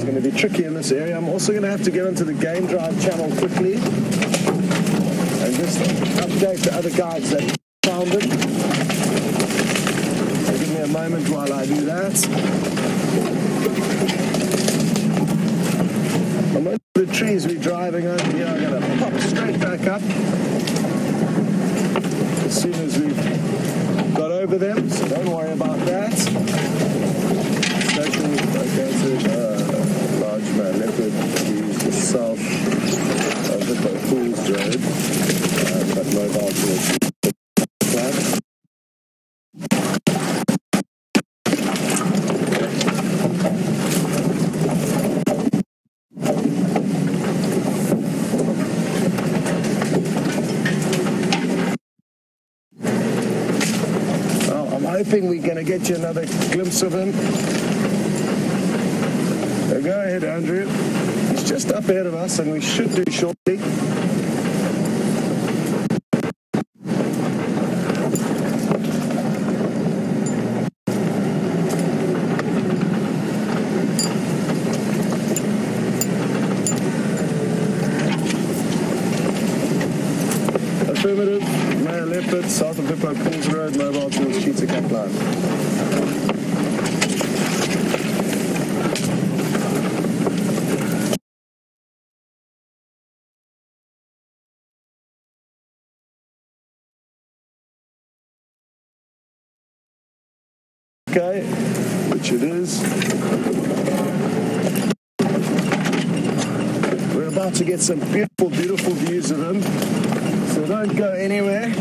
It's going to be tricky in this area. I'm also going to have to get onto the Game Drive channel quickly and just update the other guides that found it. So give me a moment while I do that. And most of the trees we're driving over here are going to pop straight back up as soon as we've got over them, so don't worry about that. Station located large man Leopard to the south of the Pools Road, but mobile to the flat. Hoping we're going to get you another glimpse of him. So go ahead, Andrew. He's just up ahead of us, and we should do shortly. Affirmative. Male Leopard, south of Hippo Pools Road, mobile towards Cheetah Cap Line. Okay, which it is. We're about to get some beautiful, beautiful views of him. So don't go anywhere.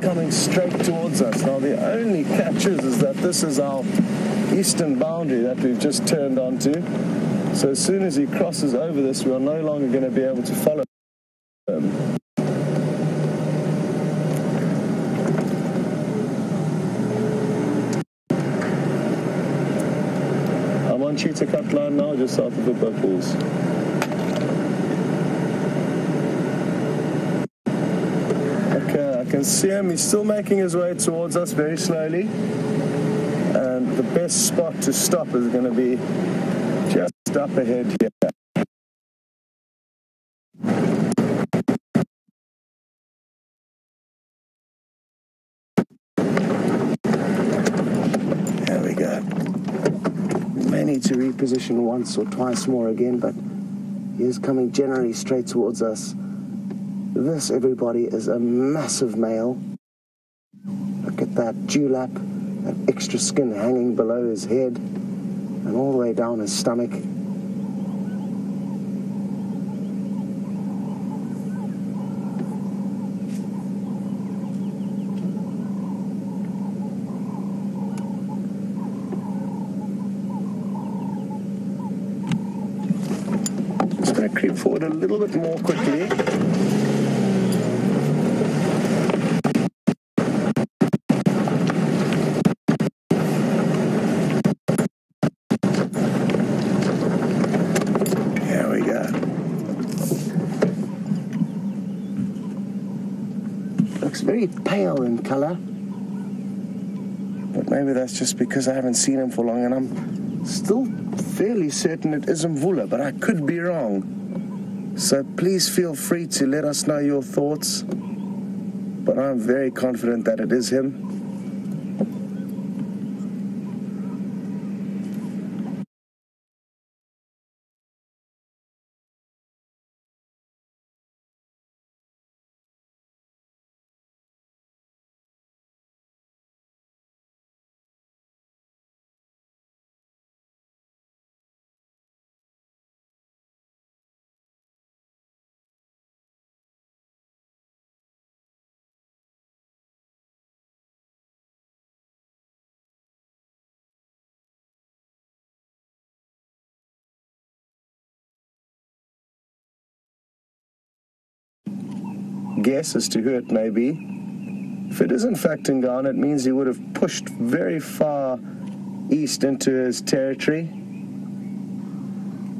Coming straight towards us. Now the only catch is that this is our eastern boundary that we've just turned onto. So as soon as he crosses over this, we are no longer going to be able to follow him. I'm on Cheetah Cut Line now, just south of the Pools. Okay, I can see him. He's still making his way towards us very slowly. And the best spot to stop is going to be just up ahead here. There we go. We may need to reposition once or twice more again, but he is coming generally straight towards us. This, everybody, is a massive male. Look at that dewlap, that extra skin hanging below his head and all the way down his stomach. Just going to creep forward a little bit more quickly. Looks very pale in color, but maybe that's just because I haven't seen him for long, and I'm still fairly certain it is Mvula, but I could be wrong. So please feel free to let us know your thoughts, but I'm very confident that it is him. Guess as to who it may be. If it is in fact Ngana, it means he would have pushed very far east into his territory.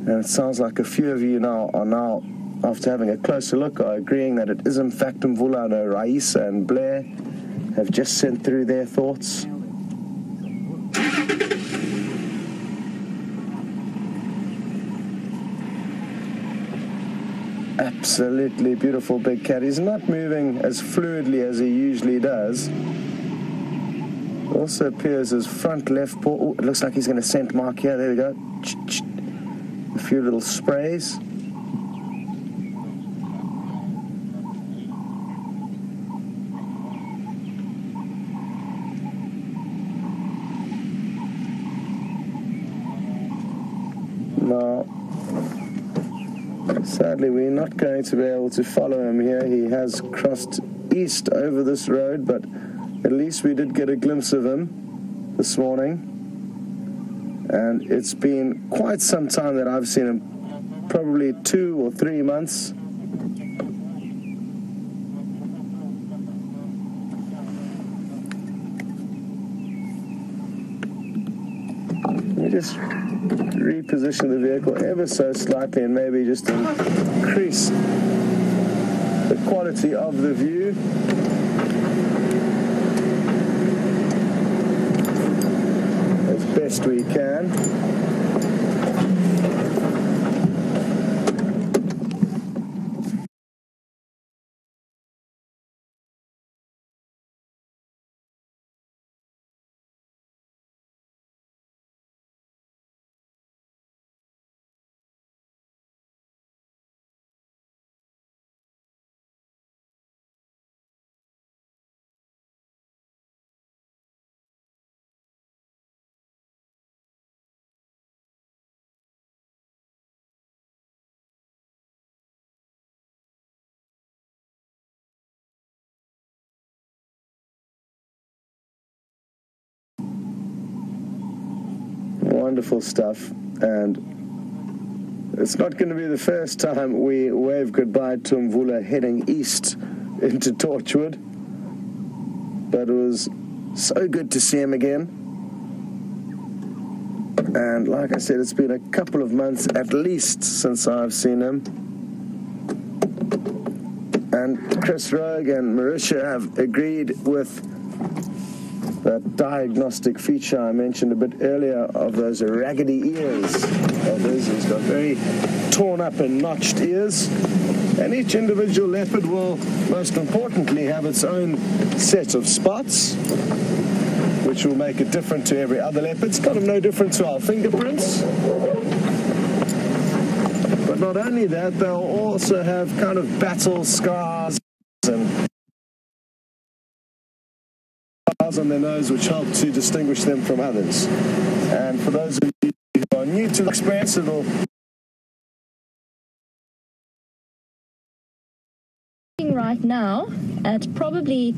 And it sounds like a few of you now are after having a closer look, are agreeing that it is in fact Mvula. No, Raisa and Blair have just sent through their thoughts. Absolutely beautiful big cat. He's not moving as fluidly as he usually does. Also appears his front left paw. Oh, it looks like he's going to scent mark here. There we go. A few little sprays. Now, sadly, we're not going to be able to follow him here. He has crossed east over this road, but at least we did get a glimpse of him this morning. And it's been quite some time that I've seen him, probably 2 or 3 months. Let me just reposition the vehicle ever so slightly and maybe just increase the quality of the view. As best we can. Wonderful stuff, and it's not going to be the first time we wave goodbye to Mvula heading east into Torchwood, but it was so good to see him again. And like I said, it's been a couple of months at least since I've seen him. And Chris Rogue and Marisha have agreed with that diagnostic feature I mentioned a bit earlier of those raggedy ears of his. He's got very torn up and notched ears. And each individual leopard will, most importantly, have its own set of spots, which will make it different to every other leopard. It's kind of no different to our fingerprints. But not only that, they'll also have kind of battle scars and on their nose, which help to distinguish them from others. And for those of you who are new to the experience, it'll right now at probably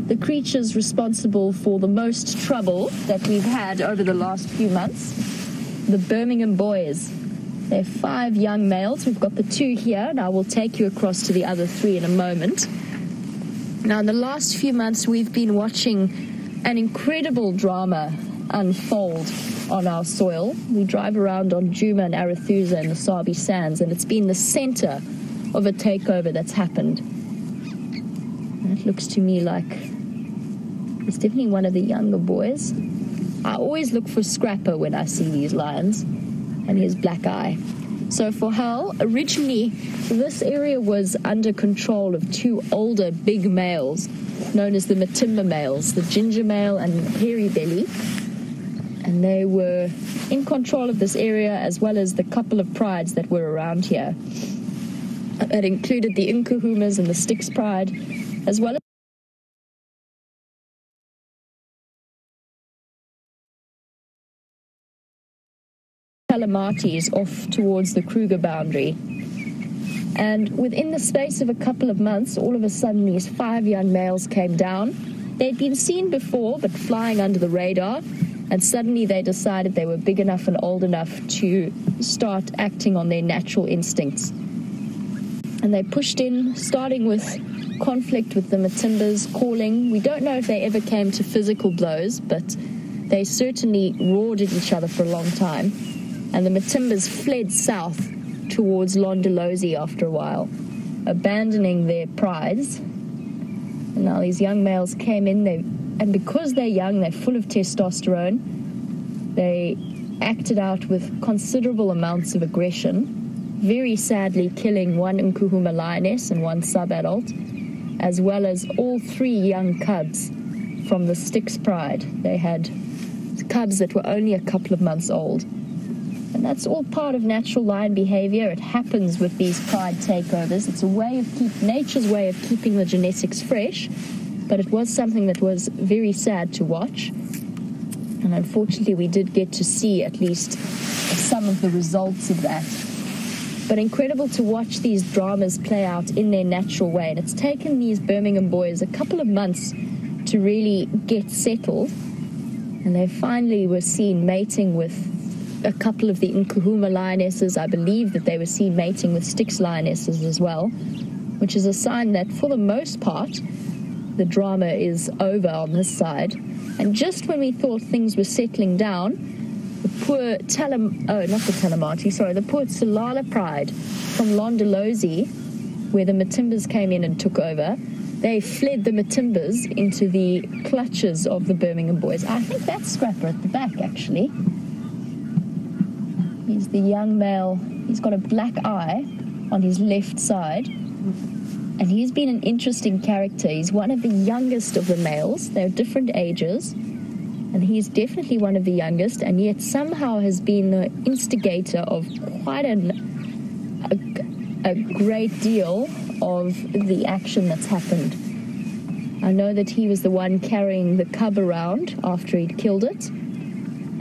the creatures responsible for the most trouble that we've had over the last few months, the Birmingham boys. They're 5 young males. We've got the 2 here, and I will take you across to the other 3 in a moment. Now, in the last few months, we've been watching an incredible drama unfold on our soil. We drive around on Djuma and Arathusa and the Sabi Sands, and it's been the center of a takeover that's happened. And it looks to me like it's definitely one of the younger boys. I always look for Scrapper when I see these lions, and his black eye. So for Hal, originally this area was under control of 2 older big males known as the Matimba males, the ginger male and hairy belly. And they were in control of this area as well as the couple of prides that were around here. That included the Inkahumas and the Styx pride, as well as Kalamatis off towards the Kruger boundary. And within the space of a couple of months, all of a sudden these 5 young males came down. They'd been seen before, but flying under the radar, and suddenly they decided they were big enough and old enough to start acting on their natural instincts. And they pushed in, starting with conflict with the Matimbas, calling. We don't know if they ever came to physical blows, but they certainly roared at each other for a long time. And the Matimbas fled south towards Londolozi after a while, abandoning their prize. And now these young males came in, and because they're young, they're full of testosterone. They acted out with considerable amounts of aggression, very sadly killing one Nkuhuma lioness and one sub-adult, as well as all 3 young cubs from the Styx Pride. They had cubs that were only a couple of months old. And that's all part of natural lion behavior. It happens with these pride takeovers. It's a way of nature's way of keeping the genetics fresh, but it was something that was very sad to watch. And unfortunately, we did get to see at least some of the results of that. But incredible to watch these dramas play out in their natural way. And it's taken these Birmingham boys a couple of months to really get settled. And they finally were seen mating with a couple of the Nkuhuma lionesses. I believe that they were seen mating with Styx lionesses as well, which is a sign that for the most part, the drama is over on this side. And just when we thought things were settling down, the poor the poor Salala Pride from Londolozi, where the Matimbas came in and took over, they fled the Matimbas into the clutches of the Birmingham boys. I think that's Scrapper at the back, actually. He's the young male. He's got a black eye on his left side. And he's been an interesting character. He's one of the youngest of the males. They're different ages. And he's definitely one of the youngest, and yet somehow has been the instigator of quite a great deal of the action that's happened. I know that he was the one carrying the cub around after he'd killed it.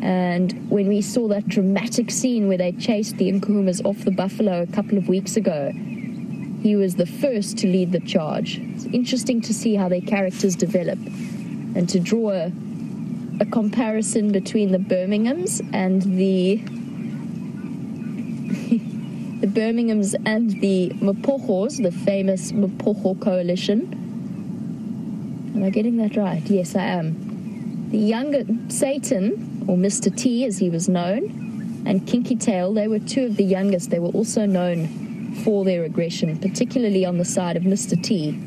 And when we saw that dramatic scene where they chased the Nkuhumas off the buffalo a couple of weeks ago, he was the first to lead the charge. It's interesting to see how their characters develop, and to draw a comparison between the Birminghams and the Birminghams and the Mpochos, the famous Mpocho coalition. Am I getting that right? Yes, I am. The younger Satan, or Mr. T as he was known, and Kinky Tail, they were 2 of the youngest. They were also known for their aggression, particularly on the side of Mr. T.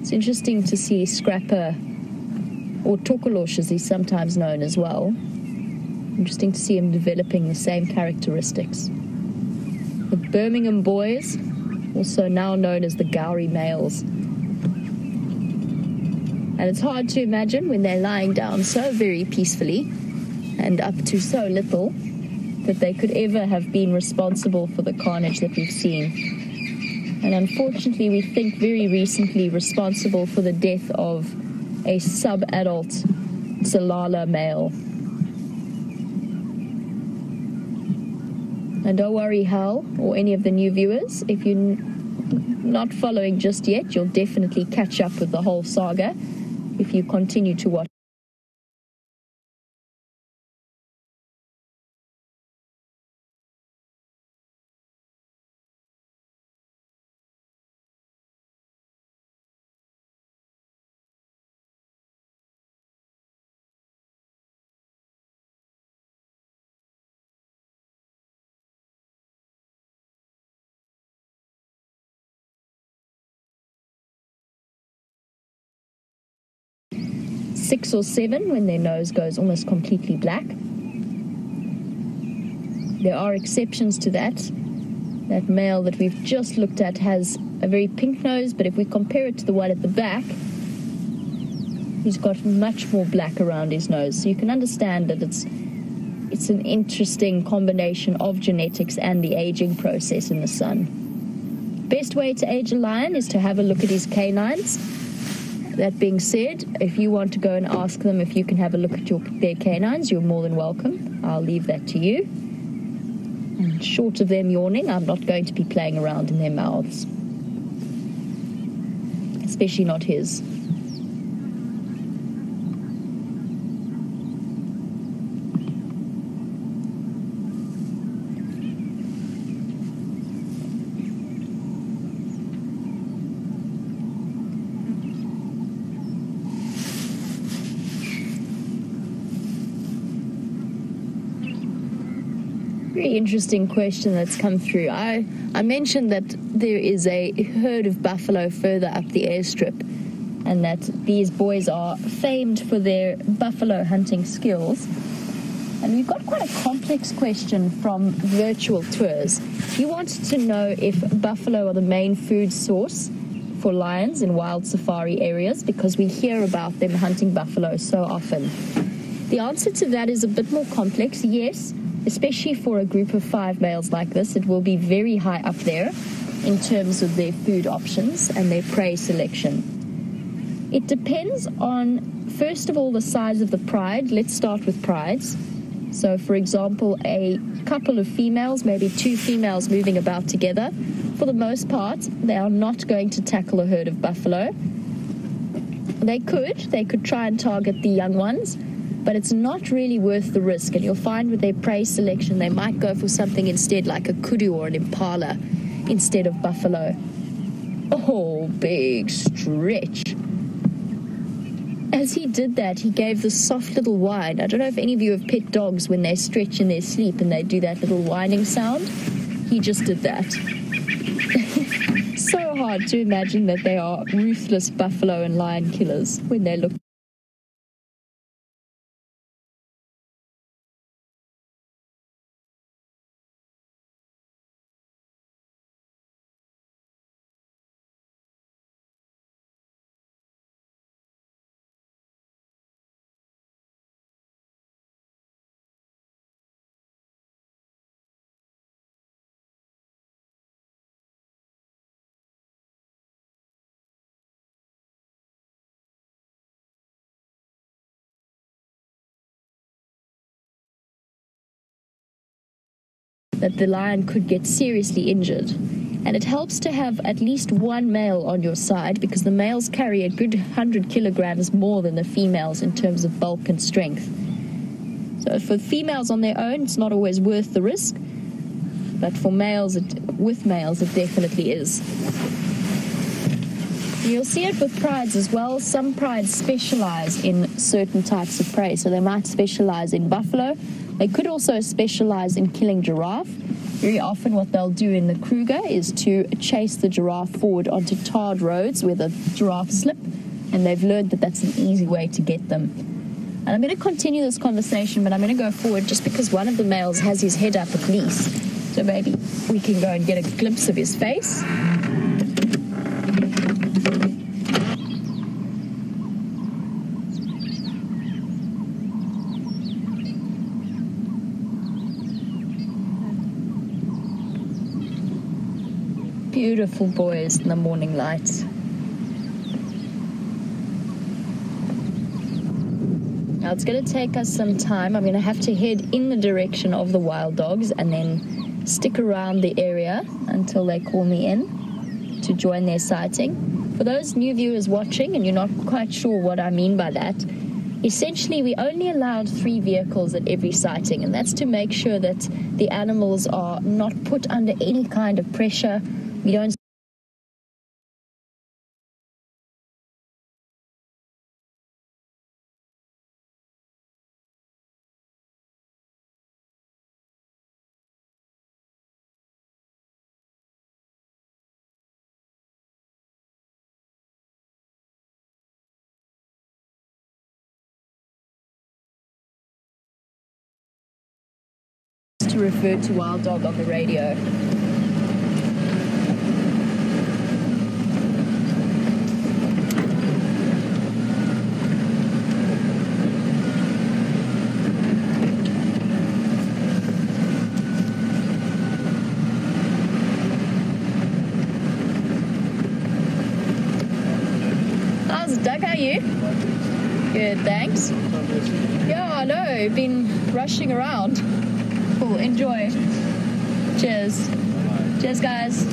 It's interesting to see Scrapper, or Tokolosh as he's sometimes known as well. Interesting to see him developing the same characteristics. The Birmingham boys, also now known as the Gowrie males. And it's hard to imagine when they're lying down so very peacefully and up to so little that they could ever have been responsible for the carnage that we've seen. And unfortunately, we think very recently responsible for the death of a sub-adult Salala male. And don't worry, Hal, or any of the new viewers, if you're not following just yet, you'll definitely catch up with the whole saga if you continue to watch. Six or 7 when their nose goes almost completely black. There are exceptions to that. That male that we've just looked at has a very pink nose, but if we compare it to the one at the back, he's got much more black around his nose. So you can understand that it's an interesting combination of genetics and the aging process in the sun. Best way to age a lion is to have a look at his canines. That being said, if you want to go and ask them if you can have a look at their canines, you're more than welcome. I'll leave that to you. And short of them yawning, I'm not going to be playing around in their mouths. Especially not his. Very interesting question that's come through. I mentioned that there is a herd of buffalo further up the airstrip, and that these boys are famed for their buffalo hunting skills. And we've got quite a complex question from virtual tours. He wanted to know if buffalo are the main food source for lions in wild safari areas, because we hear about them hunting buffalo so often. The answer to that is a bit more complex. Yes, especially for a group of 5 males like this, it will be very high up there in terms of their food options and their prey selection. It depends on, first of all, the size of the pride. Let's start with prides. So, for example, a couple of females, maybe 2 females moving about together, for the most part, they are not going to tackle a herd of buffalo. They could try and target the young ones, but it's not really worth the risk. And you'll find with their prey selection, they might go for something instead like a kudu or an impala instead of buffalo. Oh, big stretch. As he did that, he gave this soft little whine. I don't know if any of you have pet dogs when they stretch in their sleep and they do that little whining sound. He just did that. So hard to imagine that they are ruthless buffalo and lion killers when they look. That the lion could get seriously injured. And it helps to have at least one male on your side, because the males carry a good 100 kilograms more than the females in terms of bulk and strength. So for females on their own, it's not always worth the risk, but for males, with males, it definitely is. You'll see it with prides as well. Some prides specialize in certain types of prey. So they might specialize in buffalo. They could also specialize in killing giraffe. Very often what they'll do in the Kruger is to chase the giraffe forward onto tarred roads where the giraffe slip, and they've learned that that's an easy way to get them. And I'm going to continue this conversation, but I'm going to go forward just because one of the males has his head up at least. So maybe we can go and get a glimpse of his face. Beautiful boys in the morning light. Now it's going to take us some time. I'm going to have to head in the direction of the wild dogs and then stick around the area until they call me in to join their sighting. For those new viewers watching and you're not quite sure what I mean by that, essentially we only allowed 3 vehicles at every sighting, and that's to make sure that the animals are not put under any kind of pressure. We don't to refer to wild dog on the radio. How's it, Doug? How are you? Good, thanks. Yeah, I know. Been rushing around. Cool, enjoy. Cheers. Cheers, guys.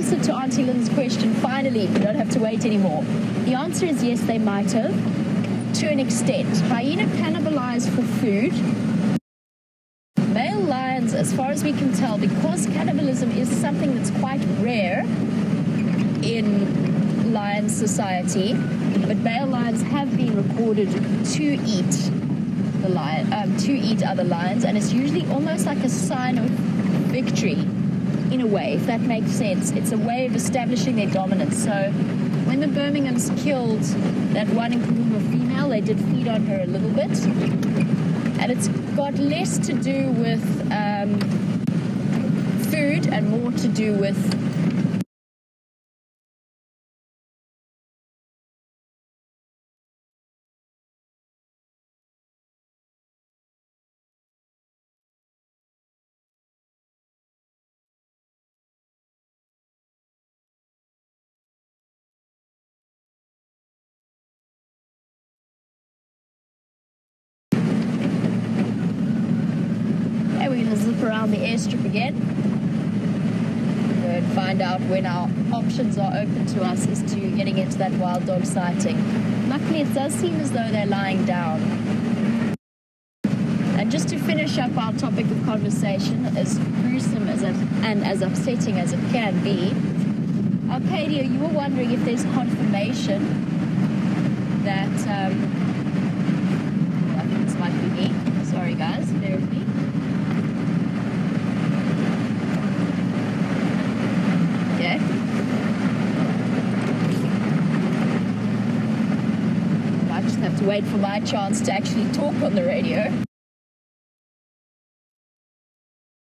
answer to Auntie Lynn's question, finally. You don't have to wait anymore. The answer is yes, they might have, to an extent. Hyena cannibalize for food. Male lions, as far as we can tell, because cannibalism is something that's quite rare in lion society, but male lions have been recorded to eat other lions, and it's usually almost like a sign of victory, in a way, if that makes sense. It's a way of establishing their dominance. So when the Birminghams killed that one in Mvula female, they did feed on her a little bit, and it's got less to do with food and more to do with we're going to zip around the airstrip again and find out when our options are open to us as to getting into that wild dog sighting. Luckily, it does seem as though they're lying down. And just to finish up our topic of conversation, as gruesome and as upsetting as it can be, Arcadia, you were wondering if there's confirmation that, I think this might be me. Sorry guys, bear with me. Okay. I just have to wait for my chance to actually talk on the radio.